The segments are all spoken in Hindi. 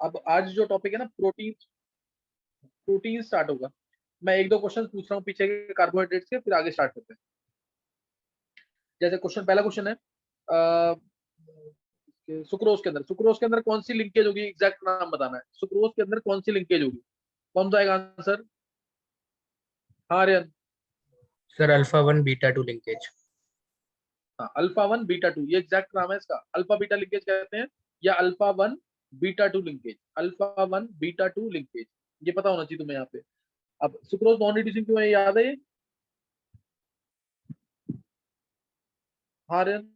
अब आज जो टॉपिक है ना, प्रोटीन, प्रोटीन स्टार्ट होगा। मैं एक दो क्वेश्चन पूछ रहा हूँ पीछे के कार्बोहाइड्रेट्स के, फिर आगे स्टार्ट करते हैं। जैसे क्वेश्चन, पहला क्वेश्चन है सुक्रोज के अंदर कौन सी लिंकेज होगी, एग्जैक्ट नाम बताना है। सुक्रोज के अंदर कौन सी लिंकेज होगी, कौन सा आएगा आंसर? हाँ Aryan. Sir alpha 1 beta 2 linkage. हाँ, अल्फा 1 बीटा 2, ये एग्जैक्ट नाम है इसका। अल्फा बीटा लिंकेज कहते हैं, या alpha 1 beta 2 linkage. Alpha 1 beta 2 linkage, ये पता होना चाहिए तुम्हें यहाँ पे। अब सुक्रोज नॉन रिड्यूसिंग क्यों है, याद है ये? हाँ आर्यन।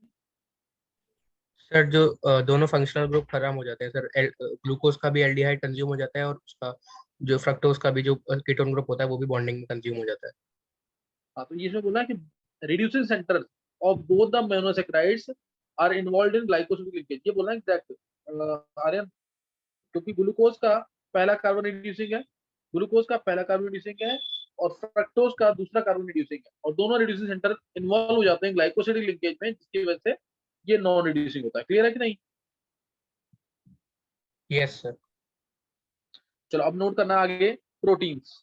सर जो दोनों फंक्शनल ग्रुप खत्म हो जाते हैं सर, ग्लूकोज का भी एल्डिहाइड कंज्यूम हो जाता है, और उसका जो फ्रक्टोज का भी जो कीटोन ग्रुप होता है वो भी बॉन्डिंग में कंज्यूम हो जाता है। हाँ, तो ये इसमें बोला कि reducing centre of both the monosaccharides are involve in glycosidic linkage, ये बोला एग्जैक्ट आर्यन। क्योंकि ग्लूकोज का पहला कार्बन रिड्यूसिंग है, ग्लूकोज का पहला कार्बन रिड्यूसिंग है, और फ्रक्टोज का दूसरा कार्बन रिड्यूसिंग है, और दोनों रिड्यूसिंग सेंटर इन्वॉल्व हो जाते हैं ग्लाइकोसिडिक लिंकेज में, जिसकी वजह से ये नॉन रिड्यूसिंग होता है। क्लियर है कि नहीं? Yes sir. चलो अब नोट करना आगे, प्रोटीन्स,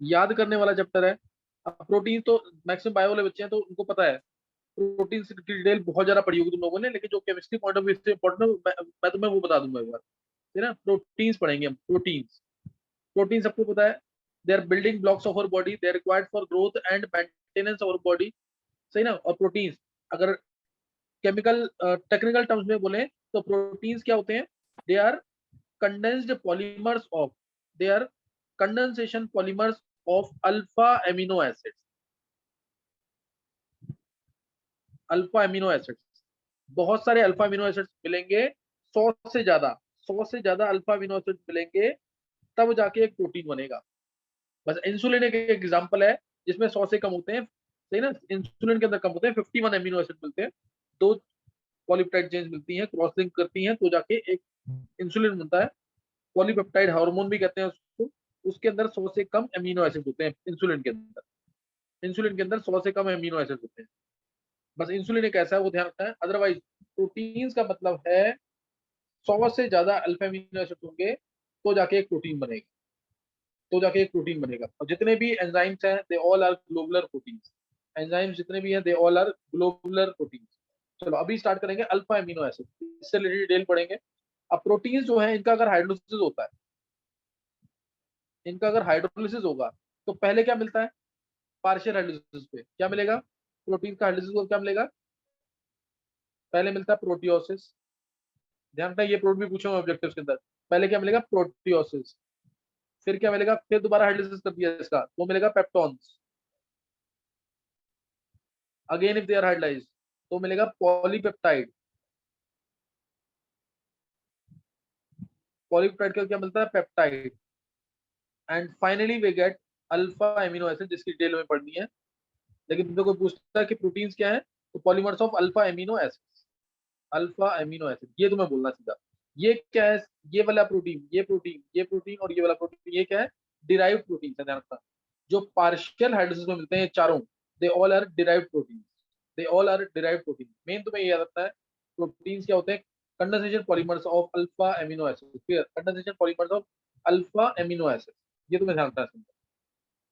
याद करने वाला चैप्टर है। अब प्रोटीन तो मैक्सिमम बायो वाले बच्चे हैं तो उनको पता है, प्रोटीन की डिटेल बहुत ज्यादा पढ़ी होगी तुम लोगों ने, लेकिन जो केमिस्ट्री पॉइंट ऑफ व्यू से इम्पोर्टेंट है मैं तुम्हें वो बता दूंगा एक बार, है ना। प्रोटीन्स पढ़ेंगे हम, प्रोटीन्स। प्रोटीन सबको पता है, they are building blocks of our body, they are required for growth and maintenance of our body, सही ना। और प्रोटीन्स अगर केमिकल टेक्निकल टर्म्स में बोले तो प्रोटीन्स क्या होते हैं? They are condensed polymers of, they are condensation polymers of alpha amino acids. Alpha amino acids, बहुत सारे अल्फा एमिनो एसिड्स मिलेंगे, 100 से ज्यादा अल्फा एमिनो एसिड्स मिलेंगे, तब जाके एक प्रोटीन बनेगा। बस इंसुलिन एक एग्जांपल है जिसमें 100 से कम होते हैं, सही ना। इंसुलिन के अंदर कम होते हैं, 51 एमिनो एसिड मिलते हैं, दो पॉलीपेप्टाइड चेन्स मिलती हैं, क्रॉस लिंक करती हैं, तो जाके एक इंसुलिन बनता है। पॉलीपेप्टाइड हार्मोन भी कहते हैं उसको। उसके अंदर 100 से कम एमिनो एसिड होते हैं इंसुलिन के अंदर। इंसुलिन के अंदर 100 से कम एमिनो एसिड होते हैं। बस इंसुलिन एक ऐसा है, वो ध्यान रखना है। अदरवाइज प्रोटीन्स का मतलब है 100 से ज्यादा अल्फा एमिनो एसिड होंगे तो जाके एक प्रोटीन बनेगा, तो जाके एक प्रोटीन बनेगा। और जितने भी एंजाइम्स हैं they all are globular proteins, enzymes जितने भी हैं they all are globular proteins. चलो अभी स्टार्ट करेंगे अल्फा एमिनो एसिड, इससे रिलेटेड डिटेल पढ़ेंगे। अब प्रोटीन्स जो है इनका अगर हाइड्रोलिसिस होता है, इनका अगर हाइड्रोलिसिस होगा तो पहले क्या मिलता है? पार्शियल हाइड्रोलिसिस पे क्या मिलेगा? प्रोटीन का हाइड्रोलिसिस को क्या मिलेगा? पहले मिलता है प्रोटियोसिस। ध्यान रखना, ये प्रोट भी पूछा ऑब्जेक्टिव्स के अंदर। पहले क्या मिलेगा? प्रोटियोसिस। फिर क्या मिलेगा? फिर दोबारा हाइड्रोलिसिस कर दिया इसका तो मिलेगा peptones. Again if they are hydrolysed तो मिलेगा पॉलीपेप्टाइड। पॉलीपेप्टाइड का क्या मिलता है? Peptide. And finally we get alpha amino acid, जिसकी डिटेल में पढ़नी है। लेकिन तुमसे कोई पूछता है कि प्रोटीन्स क्या है, तो polymers of alpha amino acid. Alpha amino acid ये तुम्हें बोलना सीधा। ये क्या है? ये वाला प्रोटीन, ये प्रोटीन, ये प्रोटीन और ये वाला प्रोटीन, ये क्या है? डिराइव्ड प्रोटीन है, ध्यान रखना। जो पार्शियल हाइड्रोलिसिस में मिलते हैं ये चारों, they all are derived protein, they all are derived protein. Main तुम्हें ये याद रखना है, प्रोटीन्स क्या होते हैं? Condensation polymers of alpha amino acid, clear? Condensation polymers of alpha amino acid, ये तुम्हें ध्यान रखना है।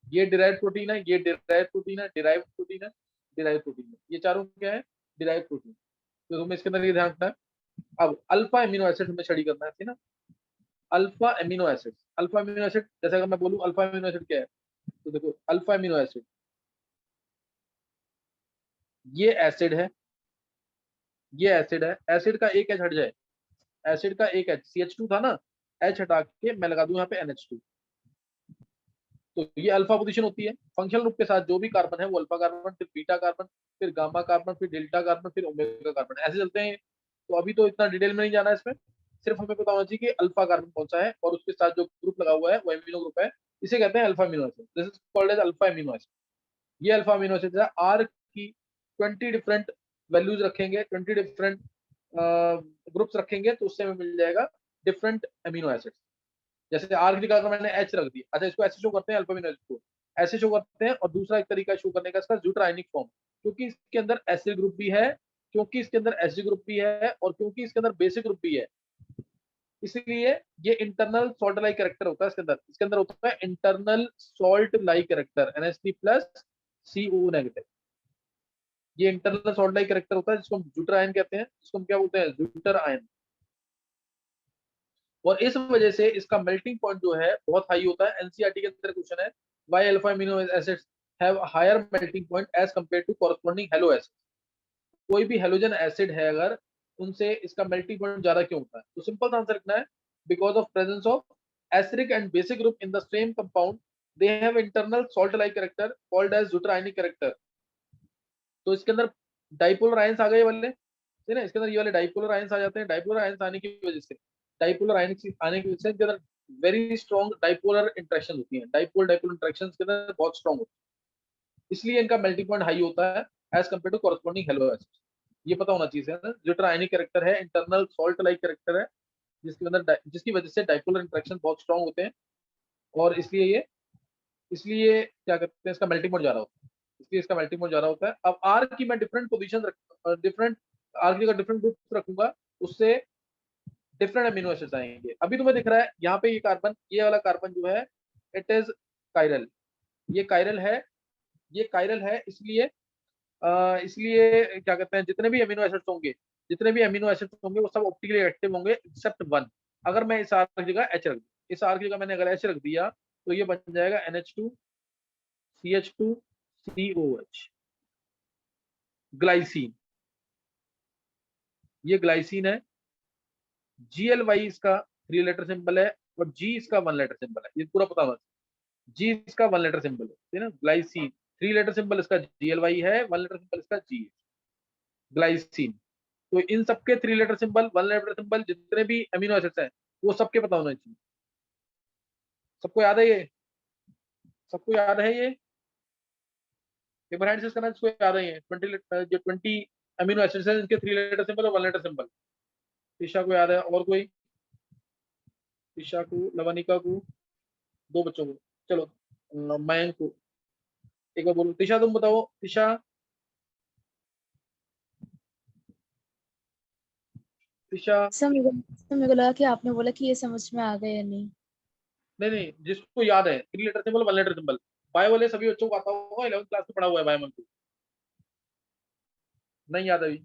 ये डिराइव प्रोटीन है, ये डिराइव प्रोटीन है, डिराइव प्रोटीन है, डिराइव प्रोटीन है, ये चारों क्या है? Derive protein. तो तुम्हें इसके अंदर ये ध्यान रखना है। अब अल्फा एमिनो एसिड हमें स्टडी करना है ना। Alpha amino acid, alpha amino acid जैसे अगर मैं बोलूं अल्फा एमिनो एसिड क्या है, तो देखो अल्फा एमिनो एसिड ये एसिड है, ये एसिड है। एसिड का एक एच हट जाए, एसिड का एक एच, CH2 था ना, एच हटा के मैं लगा दूं यहाँ पे NH2, तो ये अल्फा पोजीशन होती है। फंक्शनल ग्रुप के साथ जो भी कार्बन है वो अल्फा कार्बन, फिर बीटा कार्बन, फिर गामा कार्बन, फिर डेल्टा कार्बन, फिर ओमेगा कार्बन, ऐसे चलते हैं। तो अभी तो इतना डिटेल में नहीं जाना है इसमें, सिर्फ हमें पता होना चाहिए कि अल्फा कार्बन कौन सा है और उसके साथ जो ग्रुप लगा हुआ है वो एमिनो ग्रुप है, इसे कहते हैं alpha amino acid. This is called as alpha amino acid. ये अल्फा अमीनो एसिड है। आर की 20 डिफरेंट वैल्यूज रखेंगे, 20 डिफरेंट ग्रुप्स रखेंगे तो उससे हमें मिल जाएगा डिफरेंट अमीनो एसिड। जैसे आर की जगह अगर मैंने एच रख दी, अच्छा इसको ऐसे शो करते हैं अल्फा अमीनो एसिड को, ऐसे शो करते हैं। और दूसरा एक तरीका शो करने का इसका ज्यूट्राइनिक फॉर्म, क्योंकि इसके अंदर एसिड ग्रुप भी है क्योंकि इसके अंदर एसिड ग्रुप भी है और क्योंकि इसके अंदर बेसिक ग्रुप भी है, इसलिए ये इंटरनल सॉल्ट लाइक कैरेक्टर होता है इसके अंदर होता है internal salt like character NH3 plus CO negative. ये इंटरनल सॉल्ट लाइक कैरेक्टर होता है जिसको हम ज्यूटर आयन कहते हैं, जिसको हम क्या बोलते हैं, ज्यूटर आयन। और इस वजह से इसका मेल्टिंग पॉइंट जो है बहुत हाई होता है। एनसीईआरटी के अंदर क्वेश्चन है, why alpha amino acids have higher melting point as compare to corresponding halo acid. कोई भी हेलोजन एसिड है अगर, उनसे इसका मेल्टिंग पॉइंट ज्यादा क्यों होता है? तो सिंपल आंसर लिखना है, because of presence of acidic and basic group in the same compound, they have internal salt like character called as zwitter ionic character. तो इसके अंदर डाइपोलर आयंस आ गए वाले, है ना, इसके अंदर ये वाले डाइपोलर आयंस आ जाते हैं। डाइपोलर आयंस आने की वजह से, डाइपोलर आयंस आने की वजह से इसके अंदर वेरी स्ट्रॉन्ग डाइपोलर इंटरेक्शन होती है। डाइपोल डाइपोल इंटरेक्शन के अंदर बहुत स्ट्रॉन्ग होती है, इसलिए इनका मेल्टिंग पॉइंट हाई होता है as compare to corresponding halo acid. ये पता होना चाहिए ना, ज्यूटर आयनिक कैरेक्टर है, इंटरनल सॉल्ट लाइक कैरेक्टर है, जिसके अंदर जिसकी वजह से डाइपोलर इंटरेक्शन बहुत स्ट्रॉन्ग होते हैं, और इसलिए क्या करते हैं, इसका मेल्टिंग पॉइंट ज्यादा होता है, इसलिए इसका मेल्टिंग पॉइंट ज्यादा होता है। अब आर की मैं डिफरेंट पोजीशन डिफरेंट आर की का डिफरेंट ग्रुप रखूंगा, उससे डिफरेंट अमीनो एसिड्स आएंगे। अभी तुम्हें दिख रहा है यहाँ पे ये कार्बन, ये वाला कार्बन जो है इट इज कायरल, ये कायरल है, ये कायरल है, इसलिए क्या कहते हैं, जितने भी अमीनो एसिड्स होंगे, वो सब ऑप्टिकली एक्टिव होंगे एक्सेप्ट वन। अगर मैं इस आर की जगह एच रख दूं, इस आर की जगह मैंने अगर एच रख दिया, तो ये बन जाएगा NH2CH2COH, ग्लाइसिन। ये ग्लाइसिन है। GLY इसका 3 लेटर सिंबल है और G इसका 1 लेटर सिंबल है, ये पूरा पता होगा। G इसका 1 लेटर सिंबल है ना, ग्लाइसिन 3 लेटर सिंबल इसका GLY है, 1 लेटर सिंबल इसका G है, ग्लाइसिन। तो इन सबके 3 लेटर सिंबल 1 लेटर सिंबल जितने भी अमीनो एसिड्स हैं वो सबके पता होना चाहिए। सबको याद है ये? सबको याद है ये? एक बार हैंड से करना जिसको याद है ये 20 अमीनो एसिड्स हैं इनके 3 लेटर सिंबल और 1 लेटर सिंबल। ईशा को याद है? और कोई? ईशा को, लवनिका को, 2 बच्चों को, चलो मयंक को एक बार बोलो। तिशा तुम बताओ, तिशा। तिशा। मेरे को लगा कि आपने बोला कि ये समझ में आ गया या नहीं। नहीं नहीं, जिसको याद है 3 letter symbol 1 letter symbol, bio वाले सभी बच्चों को आता होगा, 11th क्लास में पढ़ा हुआ है बायो में। नहीं याद अभी?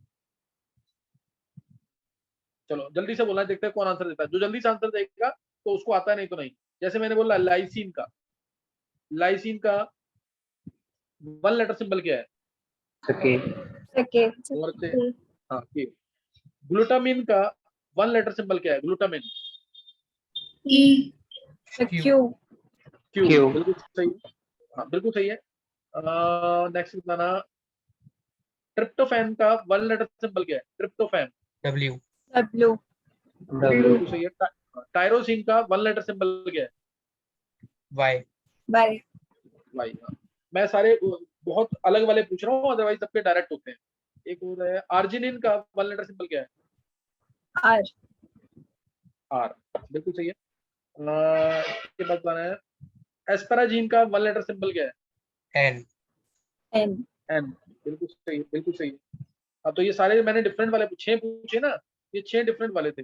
चलो जल्दी से बोलना, देखते हैं कौन आंसर देता है। जो जल्दी से आंसर देगा तो उसको आता है, नहीं तो नहीं। जैसे मैंने बोला लाइसिन का 1 लेटर सिंबल क्या है? और से हाँ, के। ग्लूटामिन का 1 लेटर सिंबल क्या है? Glutamine Q. बिल्कुल सही है, हाँ बिल्कुल सही है। नेक्स्ट बताना, ट्रिप्टोफैन का 1 लेटर सिंबल क्या है? Tryptophan W। बिल्कुल सही है। टायरोसिन का 1 लेटर सिंबल क्या है? Y। वाई। हाँ, मैं सारे बहुत अलग वाले पूछ रहा हूँ, अदरवाइज सबके डायरेक्ट होते हैं। एक और है आर्जिनिन का 1 लेटर सिंबल क्या है? आर, बिल्कुल सही है। इसके बाद बताना है, एस्पराजीन का 1 लेटर सिंबल क्या है? N। एन, बिल्कुल सही है, बिल्कुल सही है। अब तो ये सारे मैंने डिफरेंट वाले 6 पूछे ना, ये 6 डिफरेंट वाले थे,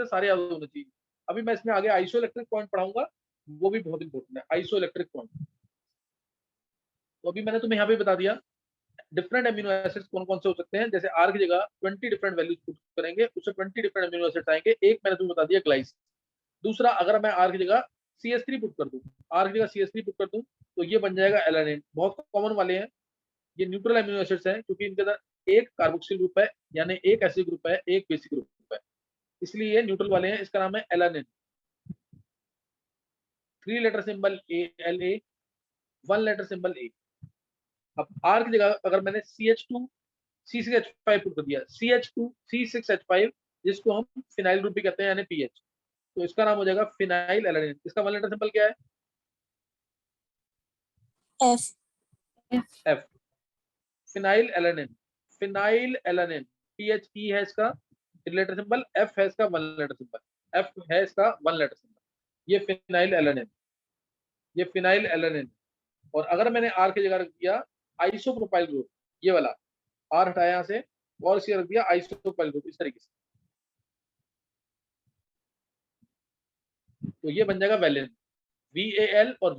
सारे याद होने चाहिए। अभी मैं इसमें आगे आइसो इलेक्ट्रिक पॉइंट पढ़ाऊंगा, वो भी बहुत इंपॉर्टेंट है, आइसो इलेक्ट्रिक पॉइंट। तो अभी मैंने तुम्हें यहाँ पे बता दिया डिफरेंट अमीनो एसिड्स कौन कौन से हो सकते हैं। जैसे आर की जगह 20 डिफरेंट वैल्यूज पुट करेंगे, उससे 20 डिफरेंट अमीनो एसिड्स आएंगे। एक मैंने तुम्हें बता दिया ग्लाइसिन। दूसरा, अगर मैं आर की जगह CH3 पुट कर दूं, तो ये बन जाएगा एलानिन। बहुत कॉमन वाले हैं, ये न्यूट्रल अमीनो एसिड्स हैं, क्योंकि इनके अंदर एक कार्बोक्सिल ग्रुप है, यानी एक एसिड ग्रुप है, एक बेसिक ग्रुप है, इसलिए ये न्यूट्रल वाले हैं। इसका नाम है alanine. 3 letter symbol ALA, 1 letter symbol A। अब आर की जगह अगर मैंने CH2 C6H5 पुट कर दिया, CH2 C6H5, जिसको हम फिनाइल ग्रुप भी कहते हैं, यानी PH, तो इसका नाम हो जाएगा फिनाइल एलानिन। इसका 1 लेटर सिंबल क्या है? F। फिनाइल एलानिन PHE है इसका लेटर सिंबल, F है इसका 1 लेटर सिंबल, ये फिनाइल एलानिन। और अगर मैंने R की जगह रख दिया आइसोप्रोपाइल ग्रुप, ये वाला, R हटाया यहाँ से, और इसके रख दिया आइसोप्रोपाइल ग्रुप इस तरीके से, तो ये बन जाएगा वैलेन VAL और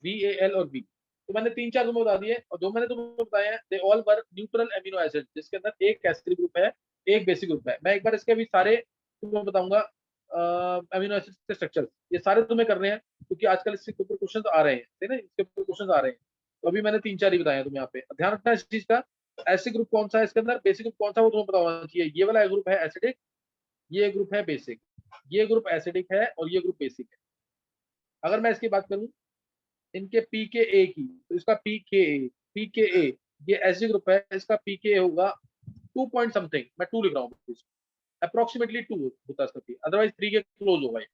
VAL और V। तो मैंने 3-4 तुम्हें बता दिए, और जो मैंने तुम्हें बताए हैं they all were neutral amino acid, जिसके अंदर एक एसिड ग्रुप है एक बेसिक ग्रुप है। मैं एक बार इसके भी सारे तुम्हें बताऊंगा अमीनो एसिड के स्ट्रक्चर, ये सारे तुम्हें करने हैं क्योंकि आजकल इसके ऊपर क्वेश्चन आ रहे हैं, ठीक है ना, इसके ऊपर क्वेश्चन आ रहे हैं। तो अभी मैंने 3-4 ही बताए हैं तुम्हें, यहाँ पे ध्यान रखना इस चीज का, एसिड ग्रुप कौन सा है इसके अंदर, बेसिक ग्रुप कौन सा वो तुम्हें पता होना चाहिए। ये वाला ग्रुप है एसिडिक, ये ग्रुप है बेसिक, ये ग्रुप एसिडिक है और ये ग्रुप बेसिक है। अगर मैं इसकी बात करूं इनके pKa की, तो इसका pKa ये एसिड ग्रुप है, इसका pKa होगा 2 पॉइंट समथिंग, मैं 2 लिख रहा हूँ, अप्रोक्सीमेटली 2 होता है इसका p, अदरवाइज 3 के क्लोज होगा ये।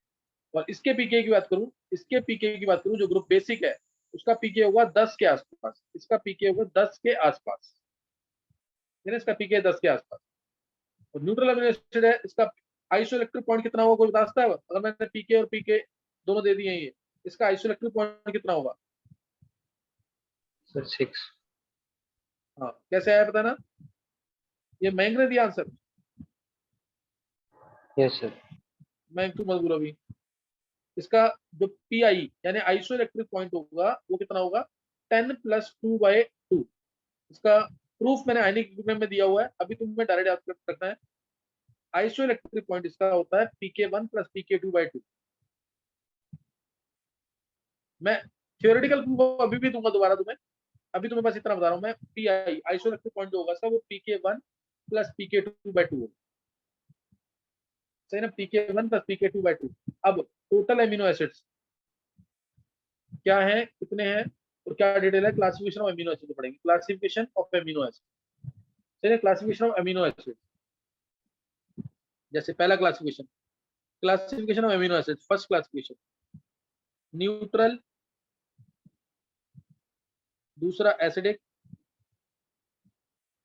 और इसके pKa की बात करूं, इसके pKa की बात करूं जो ग्रुप बेसिक है उसका pKa होगा 10 के आसपास, इसका pKa होगा 10 के आसपास, इसका pKa 10 के आसपास। और न्यूट्रल अमीनो एसिड है, इसका आइसोइलेक्ट्रिक पॉइंट कितना होगा कोई बता सकता है? अगर मैंने pK और pK दोनों दे दिए हैं, ये इसका आइसोइलेक्ट्रिक पॉइंट कितना होगा? सर 6। हाँ कैसे आया पता ना, ये महंग ने दिया आंसर, यस सर। महंग टू मजबूर अभी। इसका जो PI यानी आइसोइलेक्ट्रिक पॉइंट होगा वो कितना होगा 10 + 2/2। इसका प्रूफ मैंने आयनिक इक्विलिब्रियम में दिया हुआ है, अभी तुम्हें डायरेक्ट याद रखना है। आइसोइलेक्ट्रिक पॉइंट इसका होता है pK1 + pK2/2। मैं थियोरेटिकल प्रूफ अभी भी दूंगा दोबारा तुम्हें, अभी तुम्हें बस इतना बता रहा हूँ मैं, PI आइसोइलेक्ट्रिक पॉइंट जो होगा इसका वो pK1 + pK2/2 होगा, सही ना, pK1 + pK2/2। अब टोटल एमिनो एसिड्स क्या है, कितने हैं और क्या डिटेल है, क्लासिफिकेशन ऑफ एमिनो एसिड पढ़ेंगे, क्लासिफिकेशन ऑफ एमिनो एसिड, सही है, क्लासिफिकेशन ऑफ एमिनो एसिड। जैसे पहला classification, classification of amino acid, first classification neutral, दूसरा एसिडिक,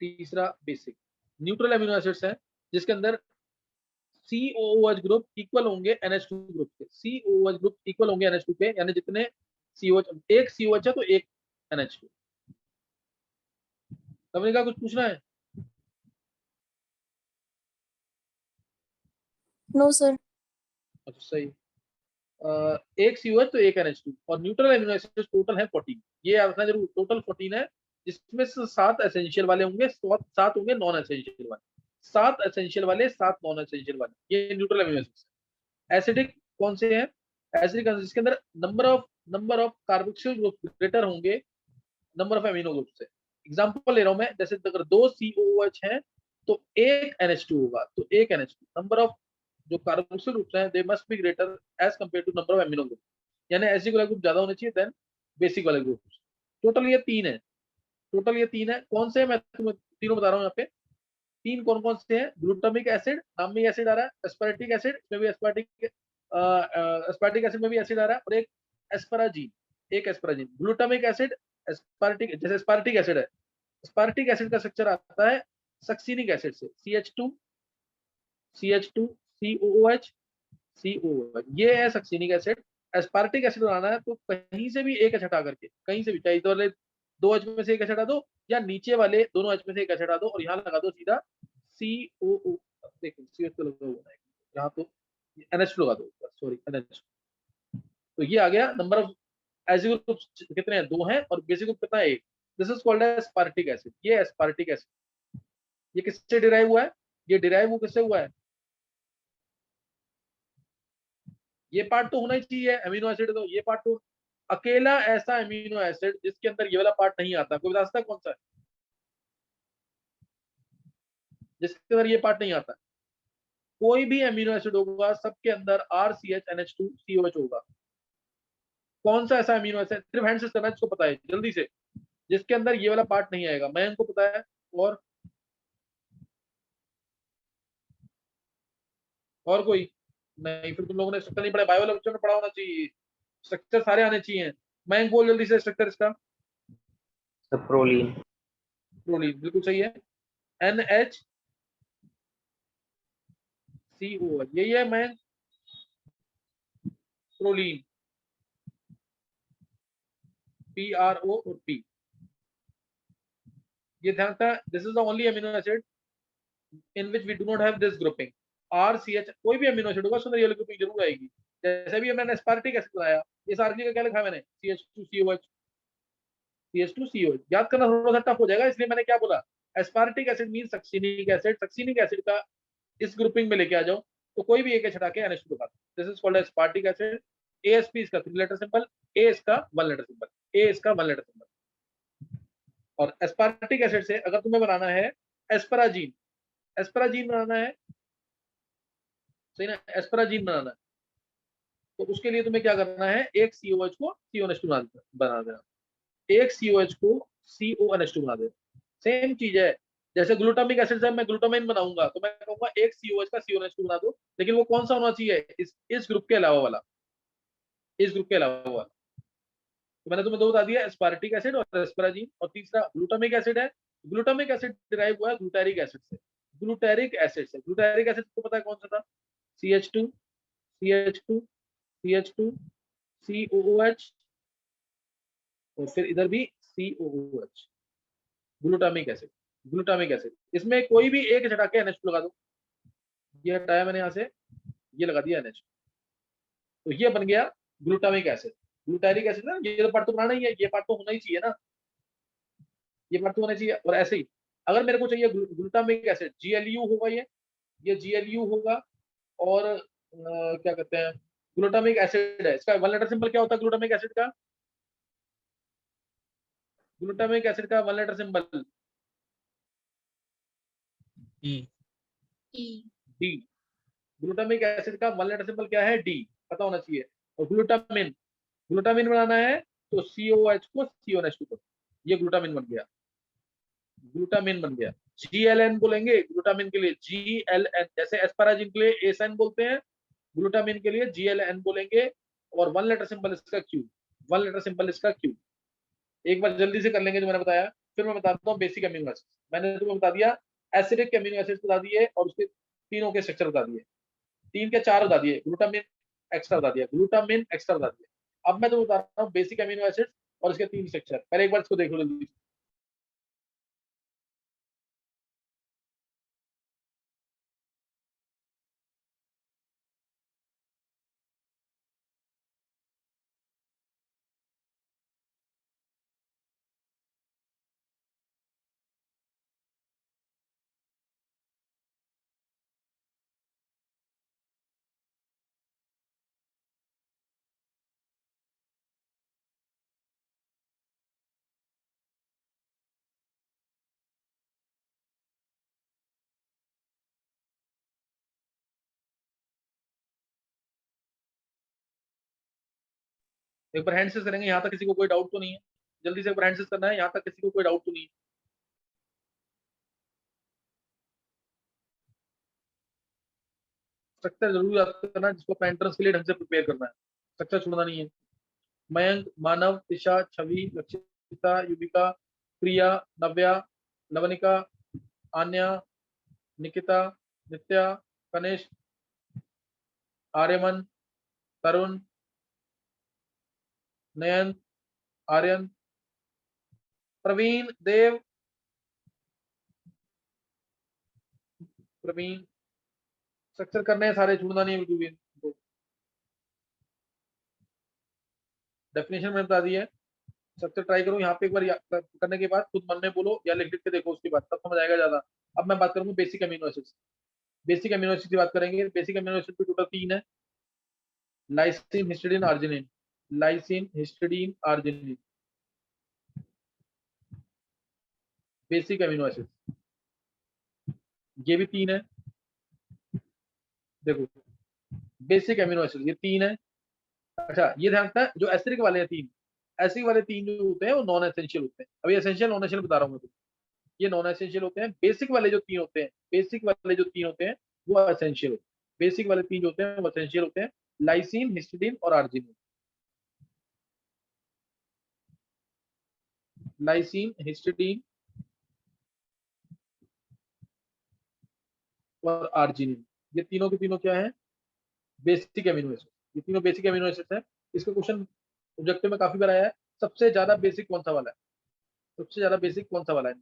तीसरा बेसिक। न्यूट्रल एमिनो एसिड्स हैं जिसके अंदर COOH ग्रुप इक्वल होंगे NH2 ग्रुप के, COOH ग्रुप इक्वल होंगे NH2 पे, यानी जितने COH, एक COH है तो एक NH2। समझने का कुछ पूछना है? No sir. अच्छा सही। एक COH तो एक NH2, और न्यूट्रल एमिनो एसिड्स टोटल है 14। ये याद रखना जरूर, टोटल 14 है, जिसमें से 7 एसेंशियल वाले होंगे, 7 होंगे नॉन एसेंशियल वाले, 7 एसेंशियल वाले 7 नॉन एसेंशियल वाले, ये न्यूट्रल एमिनो एसिड्स। एसिडिक कौन से हैं? एसिडिक जिसके अंदर number of carboxyl group greater होंगे नंबर ऑफ एमिनो ग्रुप से। एग्जांपल ले रहा हूं मैं, जैसे अगर 2 COOH है तो एक NH2 होगा, तो एक NH2 नंबर ऑफ जो कार्बोक्सिल ग्रुप्स हैं they must be greater as compare to number of amino group, यानी एसिडिक वाला ग्रुप ज्यादा होना चाहिए देन बेसिक वाले ग्रुप। टोटल ये 3 है, टोटल ये 3 है। कौन से है मैं तुम्हें तीनों बता रहा हूँ यहाँ पे। 3 कौन कौन से हैं? ग्लूटामिक एसिड, नाम में एसिड आ रहा है, एस्पार्टिक एसिड में भी एस्पार्टिक एसिड में भी एसिड आ रहा है, और एक एस्पाराजीन, एक एस्पाराजीन। ग्लूटामिक एसिड, एस्पार्टिक, जैसे एस्पार्टिक एसिड है, एस्पार्टिक एसिड का स्ट्रक्चर आता है सक्सिनिक एसिड से, CH2 COOH COOH, ये है सक्सिनिक एसिड। एस्पार्टिक एसिड बनाना है तो कहीं से भी एक एच हटा करके, कहीं से भी, चाहे इधर वाले 2 एच में से एक एच हटा दो या नीचे वाले दोनों एच में से एक एच हटा दो और यहाँ लगा दो सीधा COO, देखो CH तो लगा हुआ है यहाँ, तो NH लगा दो, सॉरी NH। तो ये आ गया नंबर ऑफ एसिड ग्रुप कितने हैं, 2 हैं, और बेसिक ग्रुप कितना है, 1। This is called as aspartic acid. ये एस्पार्टिक एसिड, ये किससे डिराइव हुआ है? ये डिराइव वो किससे हुआ है? ये पार्ट तो होना ही चाहिए, अमीनो एसिड तो ये पार्ट तो, अकेला ऐसा अमीनो एसिड जिसके अंदर ये वाला पार्ट नहीं आता, कोई बता सकता है कौन सा है जिसके अंदर ये पार्ट नहीं आता? कोई भी अमीनो एसिड होगा सबके अंदर RCH NH2COH होगा। कौन सा ऐसा अमीनो एसिड, सिर्फ हैंड से करना जिसको पता है जल्दी से, जिसके अंदर ये वाला पार्ट नहीं आएगा? मैं इनको पता है, और कोई नहीं? फिर तुम लोगों ने स्ट्रक्चर नहीं पढ़ा, बायो लेक्चर में पढ़ा होना चाहिए, स्ट्रक्चर सारे आने चाहिए। मैं बोल जल्दी से स्ट्रक्चर इसका। प्रोलीन। प्रोलीन बिल्कुल सही है, NHCO, यही है मैं, प्रोलीन, PRO और P, ये ध्यान रखना, this is the only amino acid in which we do not have this grouping R C H. कोई भी अमीनो एसिड होगा उसमें ये ग्रुपिंग जरूर आएगी। जैसे भी मैंने एस्पार्टिक एसिड बनाया, इस आरजी का क्या लिखा है मैंने, CH2COH, CH2COH। याद करना थोड़ा सा टफ हो जाएगा, इसलिए मैंने क्या बोला, aspartic acid mean succinic acid. Succinic acid का इस ग्रुपिंग में लेके आ जाओ तो कोई भी एक हटा के NH2 बता दो, this is called aspartic acid. ASP इसका 3 लेटर सिंबल, A इसका 1 लेटर सिंबल, A इसका 1 लेटर सिंबल। और एस्पार्टिक एसिड से अगर तुम्हें बनाना है एस्पराजीन, एस्पराजीन बनाना है, सही ना, एस्पराजीन बनाना है, तो उसके लिए तुम्हें क्या करना है, एक COH को CONH2 बना देना, एक COH को CONH2 बना देना। सेम चीज है, जैसे ग्लूटामिक एसिड से मैं ग्लूटामाइन बनाऊंगा तो मैं कहूंगा एक COH का CONH2 बना दो, लेकिन वो कौन सा होना चाहिए, इस ग्रुप के अलावा वाला, इस ग्रुप के अलावा वाला। तो मैंने तुम्हें दो बता दिया, एस्पार्टिक एसिड और एस्पराजीन। और तीसरा ग्लूटामिक एसिड है। ग्लूटामिक एसिड डिराइव हुआ है ग्लूटारिक एसिड से, ग्लूटारिक एसिड से। ग्लूटारिक एसिड को पता है कौन सा था, CH2 CH2 CH2 COOH और फिर इधर भी COOH, glutamic acid. Glutamic acid, इसमें कोई भी एक हटा के NH2 लगा दो, ये हटाया मैंने यहाँ से, ये लगा दिया NH, तो ये बन गया ग्लूटामिक एसिड। ग्लूटारिक एसिड ना, ये पार्ट तो बनाना ही है, ये पार्ट तो होना ही चाहिए ना, ये पार्ट तो होना चाहिए। और ऐसे ही अगर मेरे को चाहिए ग्लूटामिक एसिड, GLU होगा, ये GLU होगा। और क्या कहते हैं, ग्लूटामिक एसिड है, इसका 1 लेटर सिंबल क्या होता है ग्लूटामिक एसिड का, ग्लूटामिक एसिड का 1 लेटर सिंबल ई, D। ग्लूटामिक एसिड का 1 लेटर सिंबल क्या है, D, पता होना चाहिए। और ग्लूटामिन, ग्लूटामिन बनाना है तो COH को CONH2 को, ये ग्लूटामिन बन गया, ग्लूटामिन बन गया। GLN बोलेंगे ग्लूटामिन के लिए, GLN, जैसे एस्पाराजिन के लिए ASN बोलते हैं, ग्लूटामिन के लिए GLN बोलेंगे। और 1 लेटर सिंबल इसका Q, 1 लेटर सिंबल इसका Q। एक बार जल्दी से कर लेंगे जो मैंने बताया, फिर मैं बताता हूँ बेसिक अमीनो एसिड। मैंने तुम्हें बता दिया एसिडिक अमीनो एसिड बता दिए और उसके तीनों के स्ट्रक्चर बता दिए, 3 के 4 बता दिए, ग्लूटामिन एक्स्ट्रा बता दिया, ग्लूटामिन एक्स्ट्रा बता दिया। अब मैं तुम्हें बता रहा हूँ बेसिक अमीनो एसिड और इसके 3 स्ट्रक्चर। पहले एक बार इसको देख लो जल्दी। एक बार हैंड से करेंगे, यहाँ तक किसी को कोई डाउट तो नहीं है, जल्दी से एक बार हैंड से करना है, यहाँ तक किसी को कोई डाउट तो नहीं है। स्ट्रक्चर जरूर याद करना है, जिसको अपना एंट्रेंस के लिए ढंग से प्रिपेयर करना है, स्ट्रक्चर छोड़ना नहीं है। मयंक, मानव, दिशा, छवि, लक्षिता, युविका, प्रिया, नव्या, नवनिका, आन्या, निकिता, नित्या, कनिष्क, आर्यमन, तरुण, नयन, आर्यन, प्रवीण, देव, प्रवीण। स्ट्रक्चर करने हैं सारे, छोड़ना नहीं है बिल्कुल भी। डेफिनेशन मैंने बता दी है, स्ट्रक्चर ट्राई करो यहाँ पे एक बार करने के बाद खुद मन में बोलो या लिख लिख के देखो, उसके बाद तब समझ आएगा ज्यादा। अब मैं बात करूंगा basic amino acids. Basic amino acid की बात करेंगे। बेसिक अमीनो एसिड टोटल 3 है, lysine, histidine, arginine. Lysine, histidine, arginine, basic amino acid, ये भी 3 है। देखो बेसिक अमीनो एसिड ये 3 है। अच्छा ये ध्यान रखना है, जो एसिडिक वाले हैं 3, एसिडिक वाले 3 जो होते हैं वो नॉन एसेंशियल होते हैं। अभी एसेंशियल नॉन एसेंशियल बता रहा हूँ मैं तुमको, ये नॉन एसेंशियल होते हैं। बेसिक वाले जो 3 होते हैं, बेसिक वाले जो 3 होते हैं वो एसेंशियल होते हैं। बेसिक वाले 3 जो होते हैं वो एसेंशियल होते हैं, लाइसिन, हिस्टिडीन और आर्जिनिन। लाइसिन, हिस्टिडीन और आर्जिनिन, ये तीनों के तीनों क्या है, बेसिक अमीनो एसिड। ये तीनों बेसिक अमीनो एसिड है। इसका क्वेश्चन ऑब्जेक्टिव में काफी बार आया है, सबसे ज्यादा बेसिक कौन सा वाला है, सबसे ज्यादा बेसिक कौन सा वाला है।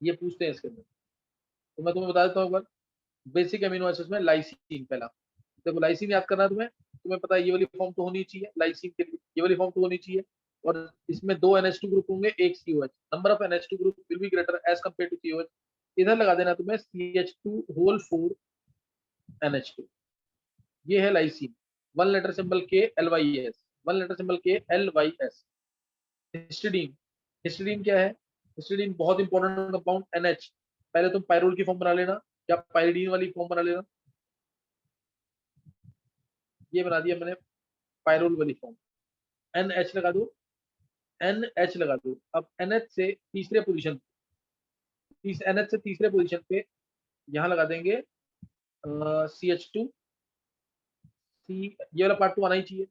ये पूछते हैं इसके अंदर। तो मैं तुम्हें बता देता हूँ एक बार। बेसिक अमीनो एसिड्स में लाइसिन पहला। देखो लाइसिन याद करना है तुम्हें पता है ये वाली फॉर्म तो होनी चाहिए लाइसिन के लिए, ये वाली फॉर्म तो होनी चाहिए। और इसमें 2 NH2 ग्रुप होंगे, एक COH। Number of NH2 group will be greater as compare to COH। इधर लगा देना तुम्हें CH2 होल 4 NH2। ये है लाइसिन। 1 लेटर सिंबल के LYS, 1 लेटर सिंबल के LYS। हिस्टिडीन, हिस्टिडीन क्या है? हिस्टिडीन बहुत इंपॉर्टेंट कंपाउंड NH। पहले तुम पायरोल की फॉर्म बना लेना या पायरिडीन वाली फॉर्म बना लेना। ये बना दिया मैंने पायरोल वाली फॉर्म। NH लगा दो, NH लगा दो। अब NH से तीसरे पोजीशन, NH से तीसरे पोजीशन पे यहाँ लगा देंगे CH2 C। ये वाला पार्ट तो आना ही चाहिए,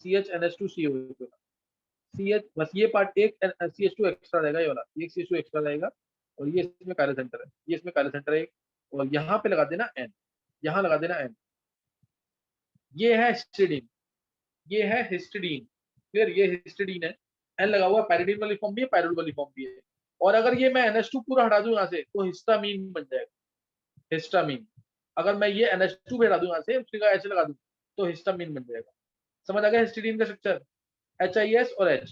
CH NH2CO। CH बस ये पार्ट एक CH2 एक्स्ट्रा रहेगा, ये वाला एक CH2 एक्स्ट्रा रहेगा। और ये इसमें काले सेंटर है, ये इसमें काले सेंटर है। और यहाँ पे लगा देना N, यहाँ लगा देना N। ये है हिस्टिडीन, ये है हिस्टिडीन। फिर ये हिस्टिडीन है। N लगा हुआ, पैरिडीन वाली फॉर्म भी है, पायरुल वाली फॉर्म भी है। और अगर ये मैं NH2 पूरा हटा दूं यहाँ से तो हिस्टामीन बन जाएगा, हिस्टामीन। अगर मैं ये NH2 भी हटा दूं यहाँ से, उसकी जगह H लगा दूं तो हिस्टामीन बन जाएगा। समझ आ गया हिस्टिडीन का स्ट्रक्चर? HIS और H,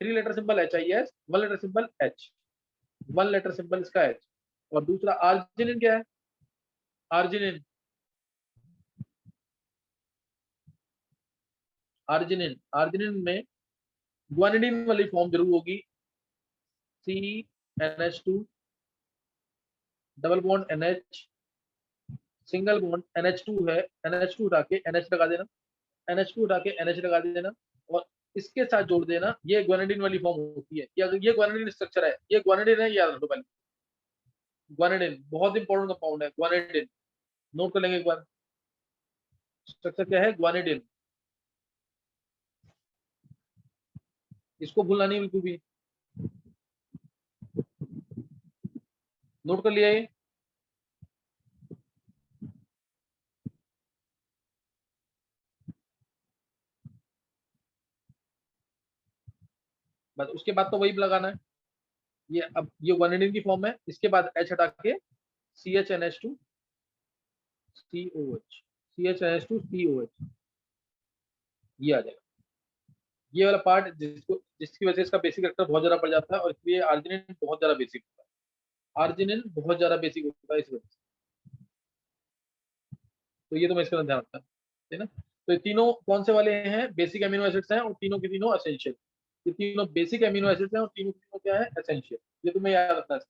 3 letter symbol HIS, 1 letter symbol H, 1 letter symbol इसका H। और दूसरा आर्जिनिन क्या है? आर्जिनिन, आर्जिनिन, आर्जिनिन में ग्वानिडीन वाली फॉर्म जरूर होगी। CNH2 double bond NH, single bond NH2 है, NH2 उठा के NH लगा देना, NH2 उठा के NH लगा देना। और इसके साथ जोड़ देना, ये ग्वानिडीन वाली फॉर्म होती है। ये ग्वानिडीन स्ट्रक्चर है, ये ग्वानिडीन है, याद रखो पहले। ग्वानिडीन बहुत इंपॉर्टेंट कंपाउंड है, ग्वानिडीन नोट कर लेंगे एक बार। स्ट्रक्चर क्या है? ग्वानिडीन। इसको भूलना नहीं बिल्कुल भी, नोट कर लिया ये। बस उसके बाद तो वही लगाना है। ये अब ये ग्वानिडीन की फॉर्म है, इसके बाद H हटा के CHNH2 COH, CHNH2 COH, ये आ जाएगा। ये वाला पार्ट जिसकी वजह से इसका बेसिक कैरेक्टर बहुत ज्यादा पड़ जाता है और इसलिए आर्जिनिन बहुत ज्यादा बेसिक होता है। आर्जिनिन बहुत ज्यादा बेसिक होता है इस वजह से। तो ये तो मैं इसका ध्यान रखता है ना। तो ये तीनों कौन से वाले हैं? बेसिक अमीनो एसिड्स हैं और तीनों के तीनों एसेंशियल। ये तीनों बेसिक अमीनो एसिड्स हैं और तीनों के तीनों क्या है? एसेंशियल। ये तुम्हें याद रखना है,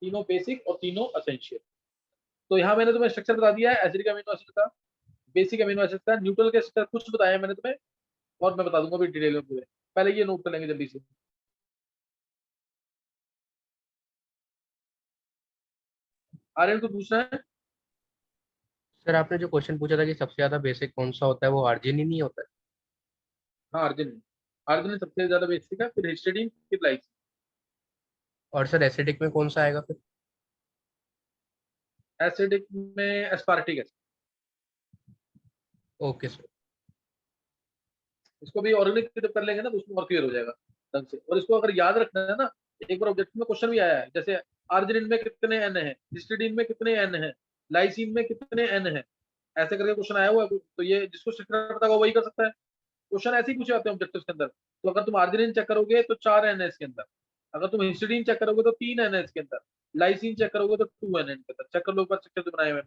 तीनों बेसिक और तीनों एसेंशियल। तो यहाँ मैंने तुम्हें स्ट्रक्चर बता दिया है एसिडिक अमीनो एसिड का, बेसिक अमीनो एसिड का, न्यूट्रल के स्ट्रक्चर कुछ बताया मैंने तुम्हें, और मैं बता दूंगा भी डिटेल में पूरे। पहले ये नोट कर लेंगे जल्दी से। आर्यन को पूछना है? सर आपने जो क्वेश्चन पूछा था कि सबसे ज्यादा बेसिक कौन सा होता है, वो आर्जिनिन ही होता है। हाँ आर्जिनिन, आर्जिनिन सबसे ज्यादा बेसिक है, फिर हिस्टिडीन, फिर लाइसिन। और सर एसिडिक में कौन सा आएगा फिर? एसिडिक में एस्पार्टिक एसिड। Okay sir. इसको भी ऑर्गेनिक की जब कर लेंगे ना तो उसमें और क्लियर हो जाएगा ढंग से। और इसको अगर याद रखना है ना, एक बार ऑब्जेक्टिव में क्वेश्चन भी आया है, जैसे आर्जिनिन में कितने एन है, हिस्टिडीन में कितने एन है, लाइसिन में कितने एन है, ऐसे करके क्वेश्चन आया हुआ है। तो ये जिसको स्ट्रक्चर पता होगा वही कर सकता है। क्वेश्चन ऐसे ही पूछे जाते हैं ऑब्जेक्टिव के अंदर। तो अगर तुम आर्जिनिन चेक करोगे तो 4 एन है इसके अंदर, अगर तुम हिस्टिडीन चेक करोगे तो 3 एन है इसके अंदर, लाइसिन चेक करोगे तो 2 एन है इसके अंदर। चेक कर लो ऊपर स्ट्रक्चर बनाए हुए।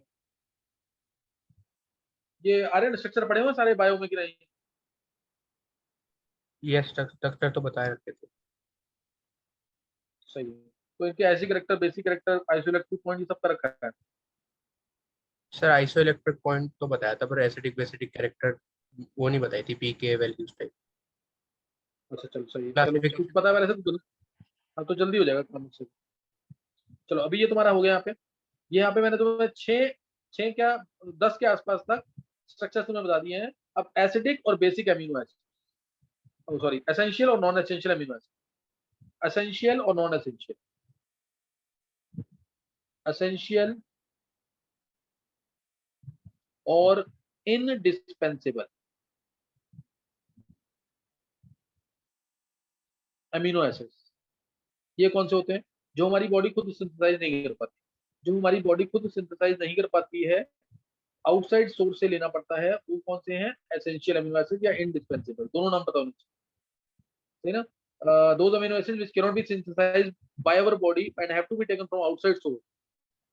ये आर्यन स्ट्रक्चर पढ़े हुए सारे बायो में कि नहीं? ये स्ट्रक्चर तो बताए रखे थे। सही है। तो इनके ऐसी character, basic character, isoelectric point, ये सब का रखा है। सर आइसोइलेक्ट्रिक पॉइंट तो बताया था, पर एसिडिक बेसिडिक कैरेक्टर वो नहीं बताई थी, पीके वैल्यूज टाइप। अच्छा चलो सही है, चलो कुछ क्लासिफिकेशन। पता है वैसे तो। हाँ तो जल्दी हो जाएगा काम से। चलो अभी ये तुम्हारा हो गया यहाँ पे। ये यहाँ पे मैंने तुम्हें छह छह क्या 10 के आसपास तक स्ट्रक्चर तुम्हें बता दिए हैं। अब एसिडिक और basic amino acid, sorry essential और non essential amino acid. Essential और नॉन एसेंशियल, एसेंशियल और इनडिस्पेंसेबल अमीनो एसिड्स, ये कौन से होते हैं? जो हमारी बॉडी खुद सिंथेसाइज नहीं कर पाती, जो हमारी बॉडी खुद सिंथेसाइज नहीं कर पाती है, आउटसाइड सोर्स से लेना पड़ता है, वो कौन से हैं? एसेंशियल अमीनो एसिड या इंडिस्पेंसेबल, दोनों नाम पता होने चाहिए, है ना। Those amino acid which can not be synthesised by our body and have to be taken from outside source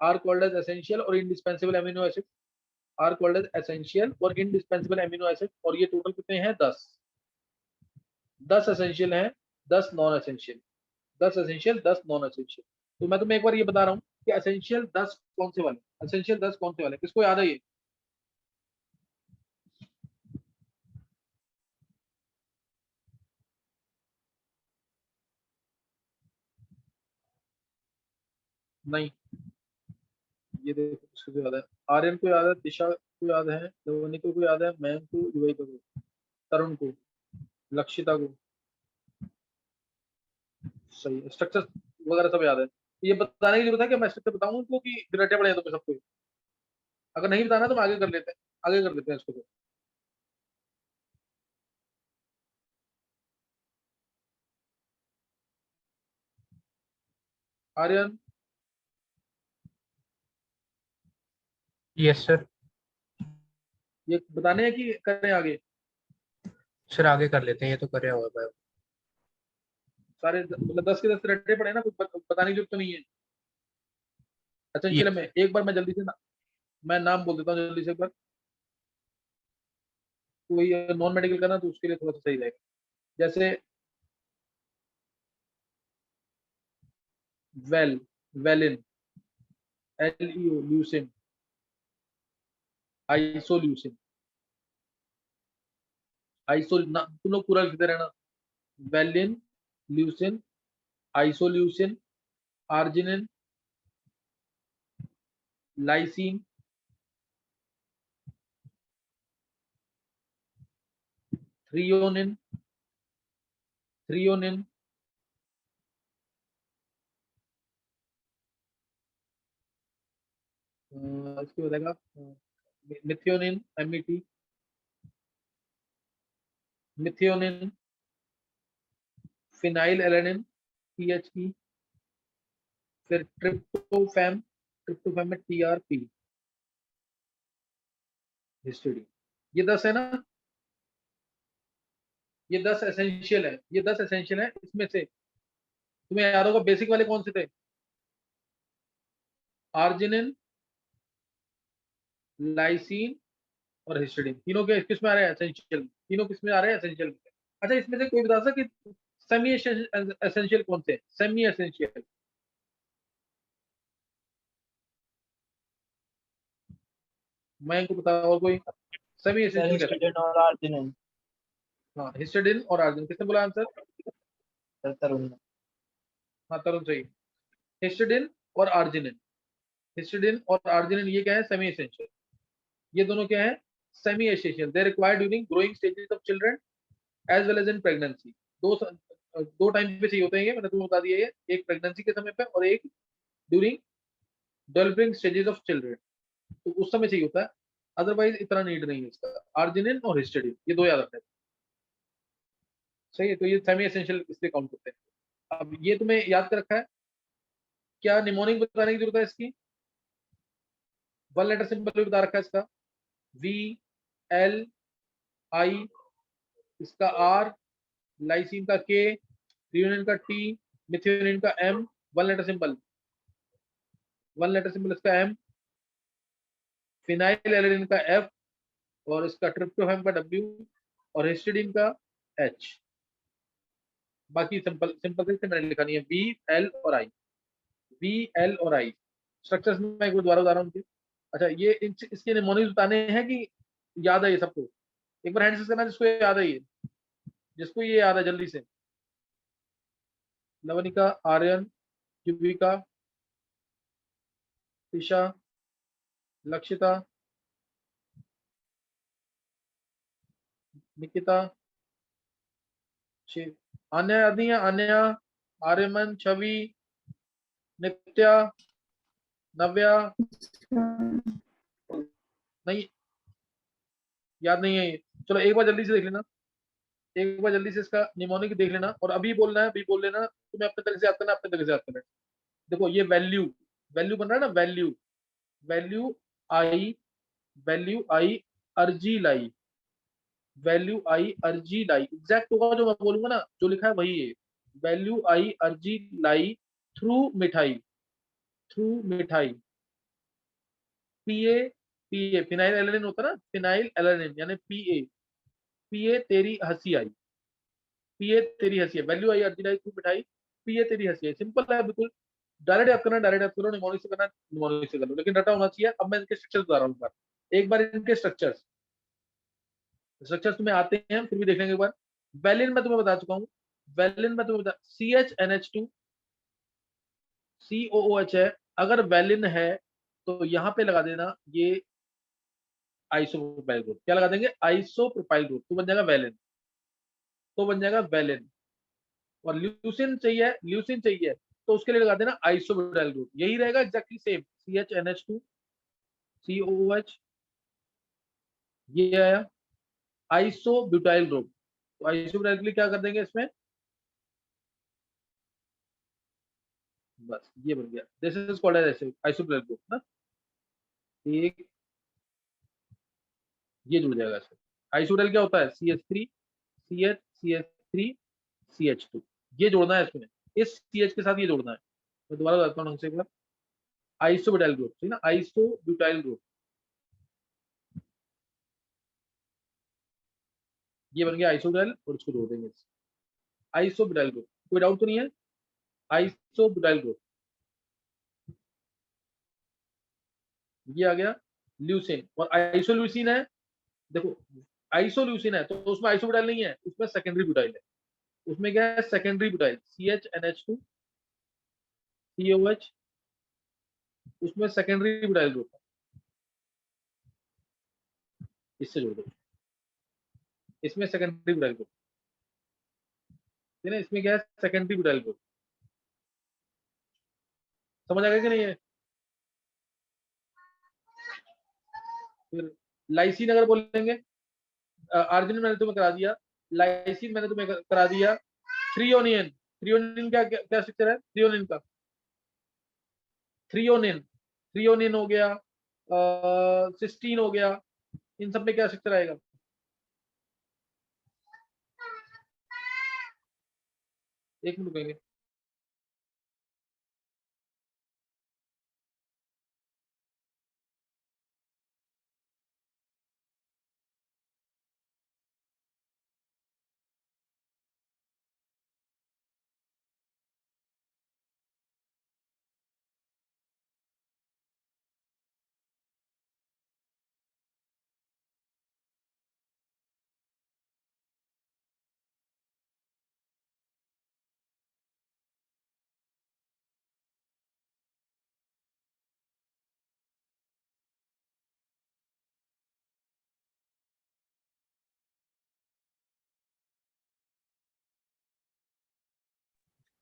are called as essential और indispensable amino acid, are called as essential और इंडिस्पेंसेबल अमीनो एसिड। और ये टोटल कितने हैं? 10 एसेंशियल हैं, 10 non essential, 10 essential, 10 non essential. तो मैं तुम्हें एक बार ये बता रहा हूँ कि एसेंशियल 10 कौन से वाले, एसेंशियल 10 कौन से वाले, किसको याद है ये? नहीं, ये देखो किसको याद है? आर्यन को याद है, दिशा को याद है, लवनिका को याद है, मैम को, युविका को, तरुण को, लक्षिता को। सही है, स्ट्रक्चर वगैरह सब याद है। ये बताने की जरूरत है कि मैं स्ट्रक्चर बताऊं उनको कि रटे पड़े हैं तुम्हें सबको? अगर नहीं बताना तो हम आगे कर लेते हैं, आगे कर लेते हैं इसको। Aryan, yes sir. ये बताने हैं कि करें आगे? सर आगे कर लेते हैं, ये तो करे हुआ है। सारे मतलब 10 के 10 रटे पड़े हैं ना, कुछ बताने की जरूरत तो नहीं है। एसेंशियल ये में एक बार मैं जल्दी से मैं नाम बोल देता हूँ जल्दी से एक बार। कोई नॉन मेडिकल करना तो उसके लिए थोड़ा सा सही रहेगा। जैसे वेलिन, LEO ल्यूसिन, आइसोल्यूसिन, तुम लोग पूरा लिखते रहना। Valine, leucine, isoleucine, arginine, lysine, threonine, threonine, इसके बताएगा methionine, MET, methionine, phenyl alanine, PHE, फिर ट्रिप्टोफैम, ट्रिप्टोफैम में TRP, हिस्टिडीन। ये 10 है ना, ये 10 एसेंशियल है, ये 10 एसेंशियल है। इसमें से तुम्हें याद होगा बेसिक वाले कौन से थे? आर्जिनिन, लाइसिन और हिस्टिडीन, तीनों के किस में आ रहे हैं? एसेंशियल। तीनों किस में आ रहे हैं? एसेंशियल। अच्छा, इसमें से कोई बता सकता कि सेमी एसेंशियल कौन से? सेमी एसेंशियल, मैं इनको बता, और कोई? सेमी सर एसेंशियल कैसे? हिस्टोडेन और आर्जिनिन। हाँ, हिस्टिडीन और आर्जिनिन। किसने बोला आंसर? सर तरुण। हाँ, तरुण सही। हिस्टिडीन और आर्जिनिन, हिस्टिडीन और आर्जिनिन ये क्या है? Semi essential. ये दोनों क्या है? Semi essential. They required during growing stages of children as well as in pregnancy. दो टाइम पे चाहिए होते हैं ये, मैंने तुम्हें बता दिया। ये एक प्रेगनेंसी के समय पे और एक during developing stages of children, तो उस समय चाहिए होता है। अदरवाइज इतना नीड नहीं है इसका। आर्जिनिन और हिस्टिडीन ये दो याद रखना है। सही है, तो ये सेमी एसेंशियल इसलिए काउंट करते हैं। अब ये तुम्हें याद कर रखा है। क्या निमोनिक बताने की जरूरत है इसकी? वन लेटर सिंबल भी बता रखा है इसका, VLI, इसका R, लाइसिन का K, थ्रियोनिन का T, मिथियोनिन का M। One letter symbol, one letter symbol इसका M, फिनाइल एलेनिन का F, और इसका ट्रिप्टोफैन का W, और हिस्टिडीन का H। बाकी सिंपल सिंपल से मैंने लिखा नहीं है, VL और I, VL और I। स्ट्रक्चर्स में एक बार दोबारा बता रहा हूँ। अच्छा, ये इसके निमोनिक्स बताने हैं कि याद है ये सबको? एक बार हैंड से करना जिसको याद है ये, जिसको ये याद है जल्दी से। लवनिका, आर्यन, युविका, ईशा, लक्षिता, निकिता, अन्य याद नहीं है? अन्य, आर्यमन, छवि, नित्या, नव्या, नहीं याद नहीं है ये। चलो एक बार जल्दी से देख लेना, एक बार जल्दी से इसका निमोनिक देख लेना, और अभी बोलना है, अभी बोल लेना। तुम्हें अपने तरह से आता है ना, अपने तरह से आता है। देखो ये वैल्यू बन रहा है ना, वैल्यू आई अर्जी लाई एग्जैक्ट होगा जो मैं बोलूंगा ना, जो लिखा है वही है। वैल्यू आई अर्जी लाई थ्रू मिठाई पीए फिनाइल एलेनिन होता है ना, फिनाइल एलेनिन यानी पीए तेरी हंसी आई, वैल्यू आई अर्जी लाई थ्रू मिठाई पीए तेरी हंसी आई। सिंपल है बिल्कुल, डायरेक्ट याद करना, निमोनिक से करना, निमोनिक से कर लो, लेकिन रटा होना चाहिए। अब मैं इनके स्ट्रक्चर बता रहा हूँ एक बार इनके स्ट्रक्चर्स तुम्हें आते हैं, फिर भी देख लेंगे एक बार। वैलिन में तुम्हें बता चुका हूँ, CHNH2 COOH है। अगर वैलिन है तो यहाँ पे लगा देना ये आइसोप्रोपाइल ग्रुप, क्या लगा देंगे, आइसोप्रोपाइल ग्रुप, तो बन जाएगा वैलिन। और ल्यूसिन चाहिए तो उसके लिए लगा देना आइसोब्यूटाइल ग्रुप, यही रहेगा एग्जैक्टली सेम। CHNH2 COOH ये आया आइसोब्यूटाइल ग्रुप, तो आइसोब्यूटाइल के लिए क्या कर देंगे इसमें, बस ये बन गया, this is called as isobutyl group ना। एक ये जुड़ जाएगा इसमें। आइसोब्यूटाइल क्या होता है, CH3 CH3 ये जोड़ना है इसमें, इस CH के साथ ये जोड़ना है। मैं दोबारा बताता हूँ एक बार, आइसोब्यूटाइल ग्रुप, ठीक ना, आइसोब्यूटाइल ग्रुप ये बन गया आइसोब्यूटाइल, और इसको जोड़ देंगे आइसोब्यूटाइल ग्रुप। कोई डाउट तो नहीं है, आइसोब्यूटाइल ग्रुप ये आ गया। ल्यूसिन और आइसोल्यूसिन है, देखो आइसोल्यूसिन है तो उसमें आइसोब्यूटाइल नहीं है, उसमें सेकेंडरी ब्यूटाइल है। उसमें क्या है, सेकेंडरी ब्यूटाइल CHNH2 COH, उसमें सेकेंडरी ब्यूटाइल ग्रुप है, इससे जोड़ दो, इसमें सेकेंडरी ब्यूटाइल ग्रुप, ठीक है, इसमें क्या है, सेकेंडरी ब्यूटाइल ग्रुप। समझ आ गया कि नहीं है। फिर लाइसिन अगर बोलेंगे, आर्जिनिन मैंने तुम्हें करा दिया, लाइसिन मैंने तुम्हें करा दिया। थ्रियोनिन क्या क्या स्ट्रक्चर है थ्रियोनिन का, थ्रियोनिन हो गया, सिस्टीन हो गया, इन सब में क्या स्ट्रक्चर आएगा, एक मिनट कहेंगे।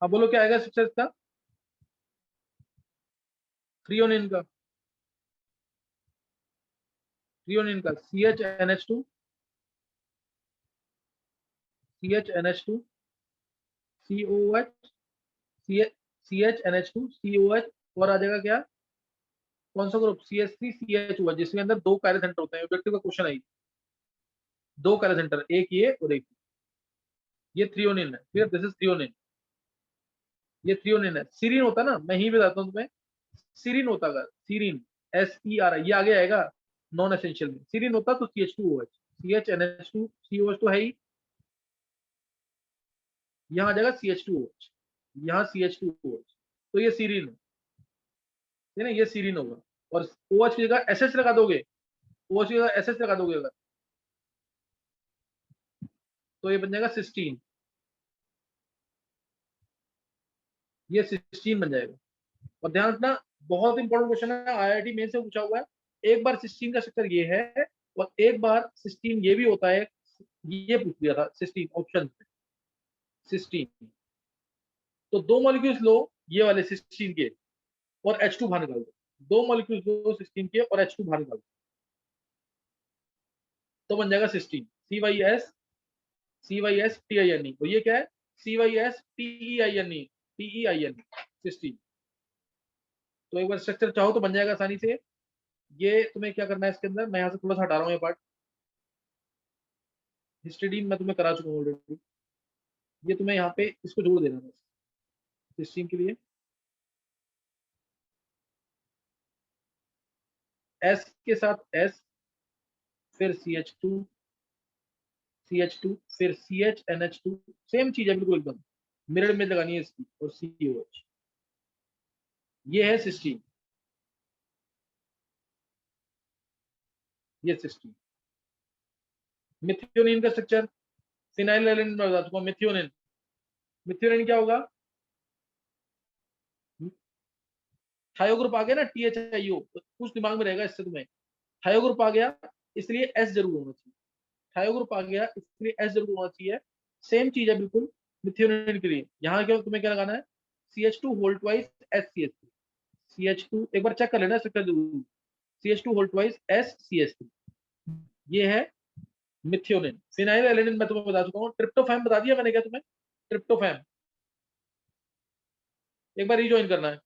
हाँ बोलो क्या आएगा स्ट्रक्चर इसका, थ्रियोनिन का CHNH2 COH CHNH2 COH, और आ जाएगा क्या, कौन सा ग्रुप, CH3CH हुआ, जिसके अंदर दो कायरल सेंटर होते हैं। ऑब्जेक्टिव का क्वेश्चन आई, दो कायरल सेंटर, एक ये और एक ये थ्रियोनिन है। फिर दिस इज थ्रियोनिन, ये थ्रियोनिन है। सीरीन होता है ना, मैं ही बताता हूँ तुम्हें, सीरीन होता है, सीरीन SER, ये आगे आएगा नॉन एसेंशियल में। सीरीन होता तो CH2OH, CHNH2 COH तो है ही, यहाँ आ जाएगा CH2OH, यहाँ CH2OH, तो ये सीरीन है ना, ये सीरीन होगा। और OH की जगह SS लगा दोगे, OH की जगह SS लगा दोगे अगर, तो ये बन जाएगा सिस्टीन, ये सिस्टीन बन जाएगा। और ध्यान रखना, बहुत इंपॉर्टेंट क्वेश्चन है, IIT मेन से पूछा हुआ है। एक बार सिस्टीन का स्ट्रक्चर ये है, और एक बार सिस्टीन ये भी होता है, ये पूछ दिया था सिस्टीन ऑप्शन में, सिस्टीन। तो दो मॉलिक्यूल्स लो ये वाले सिस्टीन के, और H2 बाहर निकाल दो, दो मॉलिक्यूल्स लो सिस्टीन के और H2 बाहर निकाल दो, तो बन जाएगा सिस्टीन, CYS TINE। और ये क्या है, CYS TEINE, सिस्टीन। तो एक बार स्ट्रक्चर चाहो तो बन जाएगा आसानी से। ये तुम्हें क्या करना है इसके अंदर, मैं यहाँ से थोड़ा सा हटा रहा हूँ ये पार्ट, हिस्टिडीन मैं तुम्हें करा चुका हूँ ऑलरेडी। ये तुम्हें यहाँ पे इसको जोड़ देना बस हिस्टीन के लिए। S के साथ S, फिर CH2, CH2, फिर CHNH2, सेम चीज है बिल्कुल एकदम, मिरर में लगानी है इसकी, और COH। ये है सिस्टीन, ये सिस्टीन। मिथ्योनिन का स्ट्रक्चर, फिनाइलएलानाइन में बता चुका हूं। मिथ्योनिन, मिथ्योनिन क्या होगा, थायो ग्रुप आ गया ना, THIO, कुछ दिमाग में रहेगा इससे तुम्हें। थायो ग्रुप आ गया इसलिए S जरूर होना चाहिए, थायो ग्रुप आ गया इसलिए S जरूर होना चाहिए। सेम चीज है बिल्कुल मिथ्योनिन के लिए। यहाँ क्या तुम्हें क्या लगाना है, CH2 whole twice SCH3, CH2 एक बार चेक कर लेना स्ट्रक्चर जरूर, CH2 होल ट्वाइस SCH3, ये है मिथ्योनिन। फिनाइलएलानाइन मैं तुम्हें बता चुका हूँ। ट्रिप्टोफैन बता दिया मैंने क्या तुम्हें, ट्रिप्टोफैन एक बार रिजॉइन करना है।